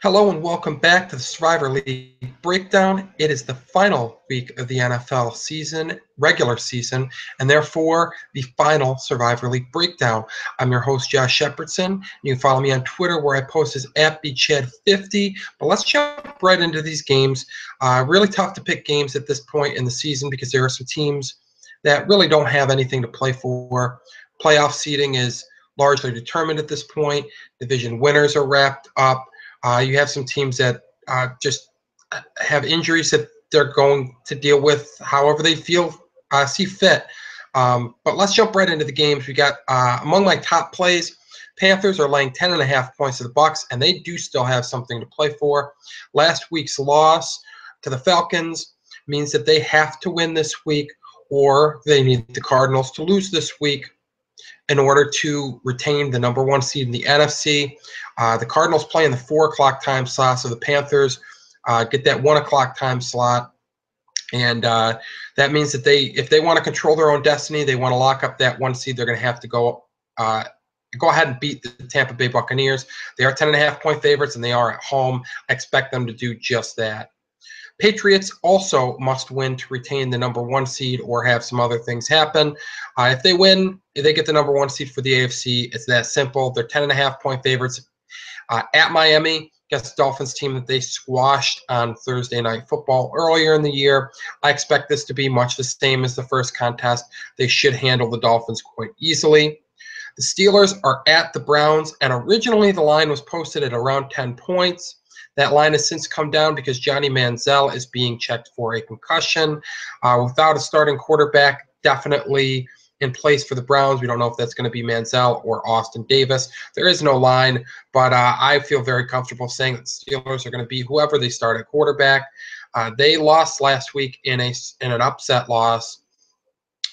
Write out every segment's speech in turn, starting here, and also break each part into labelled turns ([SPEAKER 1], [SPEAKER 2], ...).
[SPEAKER 1] Hello and welcome back to the Survivor League Breakdown. It is the final week of the NFL season, regular season, and therefore the final Survivor League Breakdown. I'm your host, Josh Shepardson. You can follow me on Twitter where I post as @BChad50. But let's jump right into these games. Really tough to pick games at this point in the season because there are some teams that really don't have anything to play for. Playoff seeding is largely determined at this point. Division winners are wrapped up. You have some teams that just have injuries that they're going to deal with however they see fit. But let's jump right into the games. We got among my top plays, Panthers are laying 10.5 points to the Bucks, and they do still have something to play for. Last week's loss to the Falcons means that they have to win this week, or they need the Cardinals to lose this week in order to retain the number one seed in the NFC. The Cardinals play in the 4 o'clock time slot, so the Panthers get that 1 o'clock time slot. And that means that if they want to control their own destiny, they want to lock up that one seed, they're going to have to go ahead and beat the Tampa Bay Buccaneers. They are 10.5 point favorites, and they are at home. I expect them to do just that. Patriots also must win to retain the number one seed or have some other things happen. If they win, they get the number one seed for the AFC. It's that simple. They're 10.5 point favorites at Miami against the Dolphins team that they squashed on Thursday Night Football earlier in the year. I expect this to be much the same as the first contest. They should handle the Dolphins quite easily. The Steelers are at the Browns, and originally the line was posted at around 10 points. That line has since come down because Johnny Manziel is being checked for a concussion. Without a starting quarterback definitely in place for the Browns, we don't know if that's going to be Manziel or Austin Davis. There is no line, but I feel very comfortable saying that the Steelers are going to be whoever they start at quarterback. They lost last week in an upset loss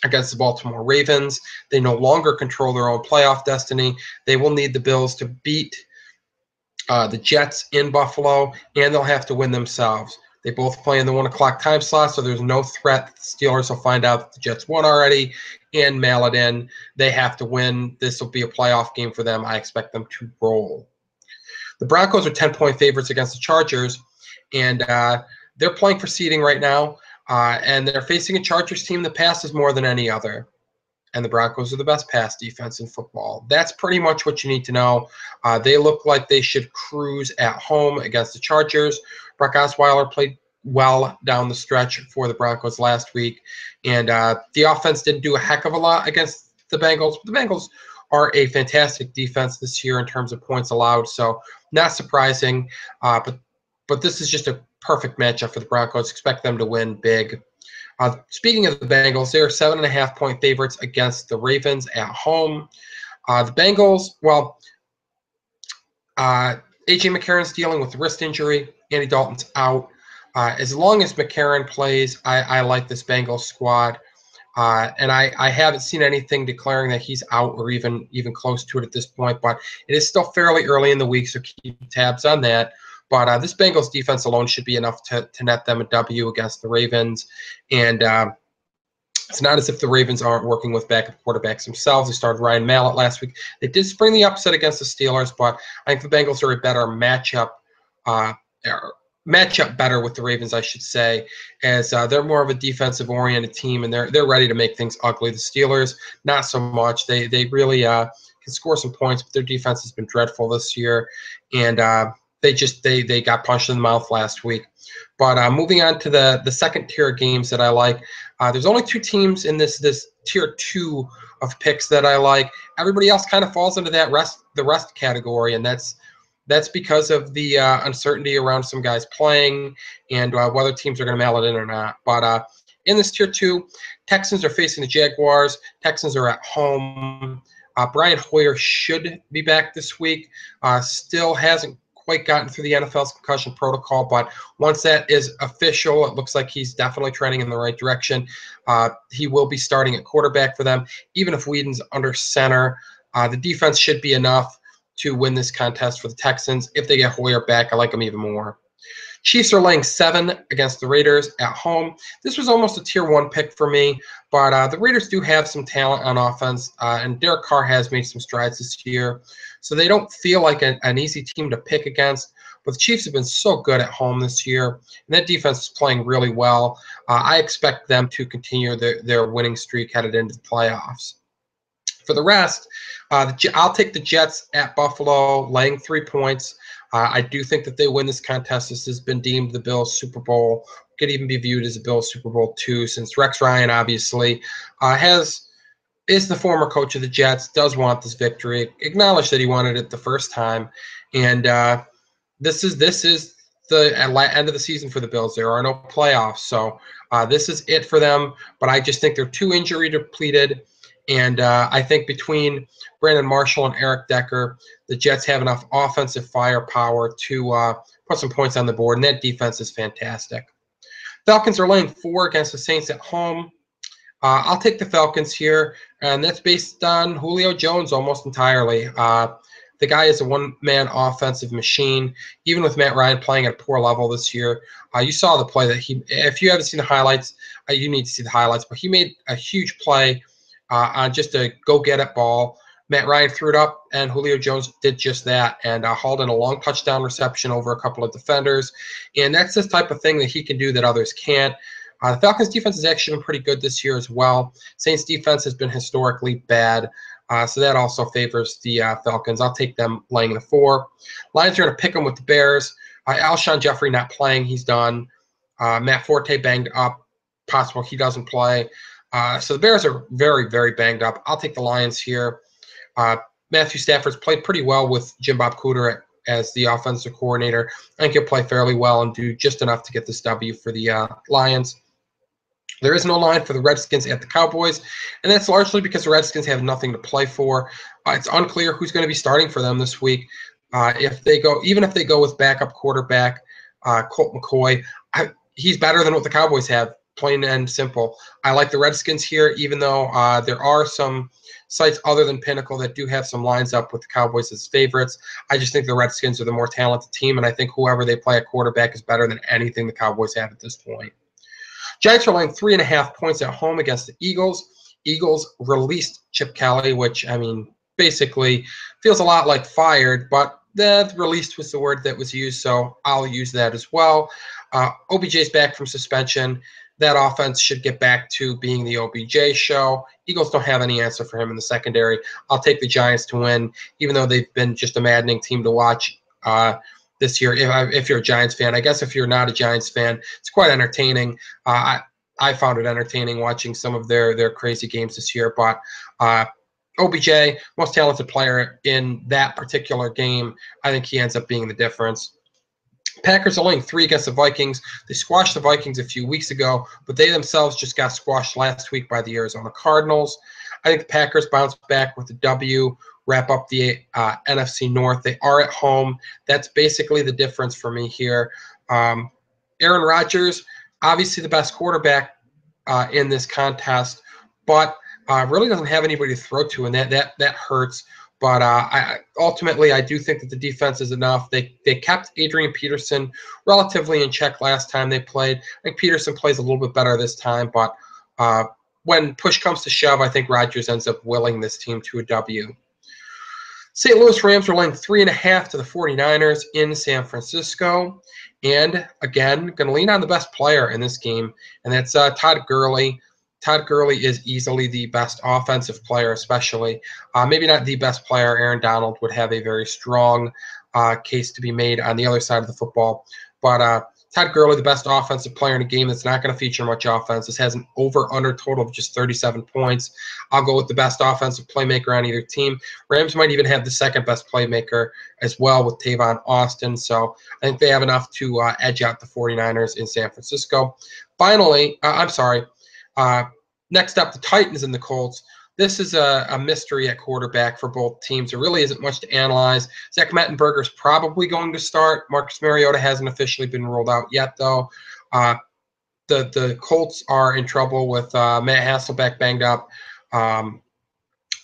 [SPEAKER 1] against the Baltimore Ravens. They no longer control their own playoff destiny. They will need the Bills to beat the Jets in Buffalo, and they'll have to win themselves. They both play in the 1 o'clock time slot, so there's no threat that the Steelers will find out that the Jets won already and mail it in. They have to win. This will be a playoff game for them. I expect them to roll. The Broncos are 10-point favorites against the Chargers, and they're playing for seeding right now, and they're facing a Chargers team that passes more than any other. And the Broncos are the best pass defense in football. That's pretty much what you need to know. They look like they should cruise at home against the Chargers. Brock Osweiler played well down the stretch for the Broncos last week, and the offense didn't do a heck of a lot against the Bengals. But the Bengals are a fantastic defense this year in terms of points allowed, so not surprising. But this is just a perfect matchup for the Broncos. Expect them to win big. Speaking of the Bengals, they are 7.5 point favorites against the Ravens at home. The Bengals, A.J. McCarron's dealing with wrist injury. Andy Dalton's out. As long as McCarron plays, I like this Bengals squad. And I haven't seen anything declaring that he's out or even close to it at this point. But it is still fairly early in the week, so keep tabs on that. But this Bengals defense alone should be enough to net them a W against the Ravens. And it's not as if the Ravens aren't working with backup quarterbacks themselves. They started Ryan Mallett last week. They did spring the upset against the Steelers, but I think the Bengals are a better matchup better with the Ravens, I should say, as they're more of a defensive-oriented team, and they're ready to make things ugly. The Steelers, not so much. They really can score some points, but their defense has been dreadful this year, and they got punched in the mouth last week. But moving on to the second tier of games that I like, there's only two teams in this tier 2 of picks that I like. Everybody else kind of falls into that the rest category, and that's because of the uncertainty around some guys playing and whether teams are going to mail it in or not. But in this tier 2, Texans are facing the Jaguars. Texans are at home. Brian Hoyer should be back this week. Still hasn't quite gotten through the NFL's concussion protocol, but once that is official, it looks like he's definitely trending in the right direction. He will be starting at quarterback for them. Even if Whedon's under center, the defense should be enough to win this contest for the Texans. If they get Hoyer back, I like them even more. Chiefs are laying 7 against the Raiders at home. This was almost a tier 1 pick for me, but the Raiders do have some talent on offense, and Derek Carr has made some strides this year. So they don't feel like an easy team to pick against, but the Chiefs have been so good at home this year, and that defense is playing really well. I expect them to continue their winning streak headed into the playoffs. For the rest, I'll take the Jets at Buffalo, laying 3 points. I do think that they win this contest. This has been deemed the Bills' Super Bowl. Could even be viewed as a Bills Super Bowl II, since Rex Ryan obviously is the former coach of the Jets, does want this victory, acknowledged that he wanted it the first time, and this is the end of the season for the Bills. There are no playoffs, so this is it for them. But I just think they're too injury depleted, and I think between Brandon Marshall and Eric Decker, the Jets have enough offensive firepower to put some points on the board, and that defense is fantastic. Falcons are laying 4 against the Saints at home. I'll take the Falcons here, and that's based on Julio Jones almost entirely. The guy is a one-man offensive machine, even with Matt Ryan playing at a poor level this year. You saw the play that if you haven't seen the highlights, you need to see the highlights, but he made a huge play on just a go-get-it ball. Matt Ryan threw it up, and Julio Jones did just that, and hauled in a long touchdown reception over a couple of defenders. And that's this type of thing that he can do that others can't. The Falcons' defense has actually been pretty good this year as well. Saints' defense has been historically bad, so that also favors the Falcons. I'll take them laying the 4. Lions are going to pick them with the Bears. Alshon Jeffrey not playing. He's done. Matt Forte banged up. Possible he doesn't play. So the Bears are very, very banged up. I'll take the Lions here. Matthew Stafford's played pretty well with Jim Bob Cooter as the offensive coordinator. I think he'll play fairly well and do just enough to get this W for the Lions. There is no line for the Redskins at the Cowboys, and that's largely because the Redskins have nothing to play for. It's unclear who's going to be starting for them this week. Even if they go with backup quarterback Colt McCoy, he's better than what the Cowboys have, plain and simple. I like the Redskins here, even though there are some sites other than Pinnacle that do have some lines up with the Cowboys as favorites. I just think the Redskins are the more talented team, and I think whoever they play at quarterback is better than anything the Cowboys have at this point. Giants are laying 3.5 points at home against the Eagles. Eagles released Chip Kelly, which, I mean, basically feels a lot like fired, but the released was the word that was used, so I'll use that as well. OBJ's back from suspension. That offense should get back to being the OBJ show. Eagles don't have any answer for him in the secondary. I'll take the Giants to win, even though they've been just a maddening team to watch this year. If you're a Giants fan, I guess if you're not a Giants fan, it's quite entertaining. I found it entertaining watching some of their crazy games this year. But OBJ, most talented player in that particular game, I think he ends up being the difference. Packers are laying 3 against the Vikings. They squashed the Vikings a few weeks ago, but they themselves just got squashed last week by the Arizona Cardinals. I think the Packers bounce back with a W, wrap up the NFC North. They are at home. That's basically the difference for me here. Aaron Rodgers, obviously the best quarterback in this contest, but really doesn't have anybody to throw to, and that hurts. But ultimately, I do think that the defense is enough. They kept Adrian Peterson relatively in check last time they played. I think Peterson plays a little bit better this time, but when push comes to shove, I think Rodgers ends up willing this team to a W. St. Louis Rams are laying 3.5 to the 49ers in San Francisco. And again, going to lean on the best player in this game, and that's Todd Gurley. Todd Gurley is easily the best offensive player, especially. Maybe not the best player. Aaron Donald would have a very strong case to be made on the other side of the football. But Todd Gurley, the best offensive player in a game that's not going to feature much offense. This has an over-under total of just 37 points. I'll go with the best offensive playmaker on either team. Rams might even have the second best playmaker as well with Tavon Austin. So I think they have enough to edge out the 49ers in San Francisco. Finally, next up, the Titans and the Colts. This is a mystery at quarterback for both teams. There really isn't much to analyze. Zach Mettenberger is probably going to start. Marcus Mariota hasn't officially been rolled out yet, though. The Colts are in trouble with Matt Hasselbeck banged up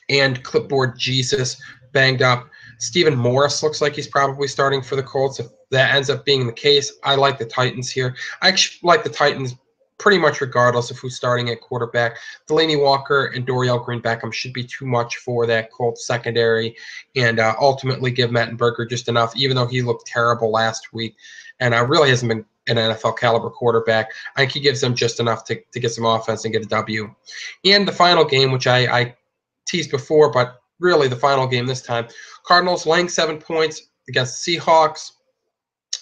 [SPEAKER 1] and Clipboard Jesus banged up. Stephen Morris looks like he's probably starting for the Colts. If that ends up being the case, I like the Titans here. I actually like the Titans pretty much regardless of who's starting at quarterback. Delaney Walker and Dorial Green-Beckham should be too much for that Colts secondary, and ultimately give Mettenberger just enough, even though he looked terrible last week and really hasn't been an NFL caliber quarterback. I think he gives them just enough to get some offense and get a W. And the final game, which I teased before, but really the final game this time, Cardinals laying 7 points against the Seahawks.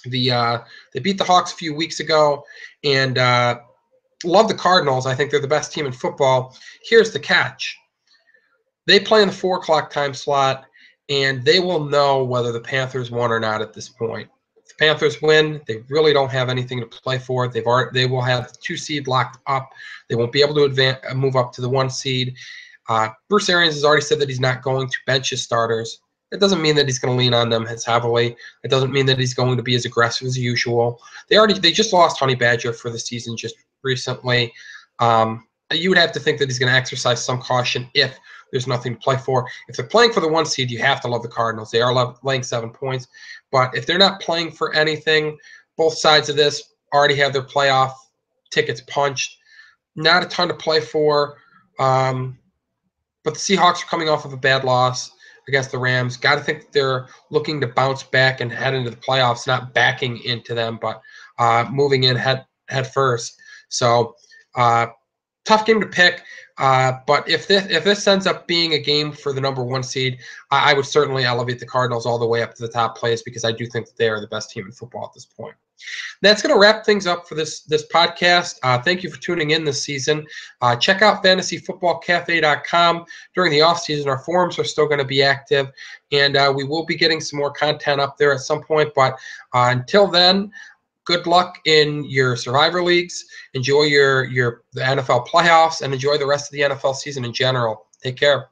[SPEAKER 1] They beat the Hawks a few weeks ago, and love the Cardinals. I think they're the best team in football. Here's the catch. They play in the 4 o'clock time slot, and they will know whether the Panthers won or not at this point. If the Panthers win, they really don't have anything to play for. They will have the 2 seed locked up. They won't be able to move up to the 1 seed. Bruce Arians has already said that he's not going to bench his starters. It doesn't mean that he's going to lean on them as heavily. It doesn't mean that he's going to be as aggressive as usual. They just lost Honey Badger for the season just recently. You would have to think that he's going to exercise some caution if there's nothing to play for. If they're playing for the 1 seed, you have to love the Cardinals. They are laying 7 points. But if they're not playing for anything, both sides of this already have their playoff tickets punched. Not a ton to play for. But the Seahawks are coming off of a bad loss against the Rams. Got to think that they're looking to bounce back and head into the playoffs, not backing into them, but moving in head first. So tough game to pick. But if this ends up being a game for the number 1 seed, I would certainly elevate the Cardinals all the way up to the top place, because I do think that they are the best team in football at this point. That's going to wrap things up for this podcast. Thank you for tuning in this season. Check out fantasyfootballcafe.com. During the offseason, our forums are still going to be active, and we will be getting some more content up there at some point. But until then, good luck in your survivor leagues. Enjoy the NFL playoffs, and enjoy the rest of the NFL season in general. Take care.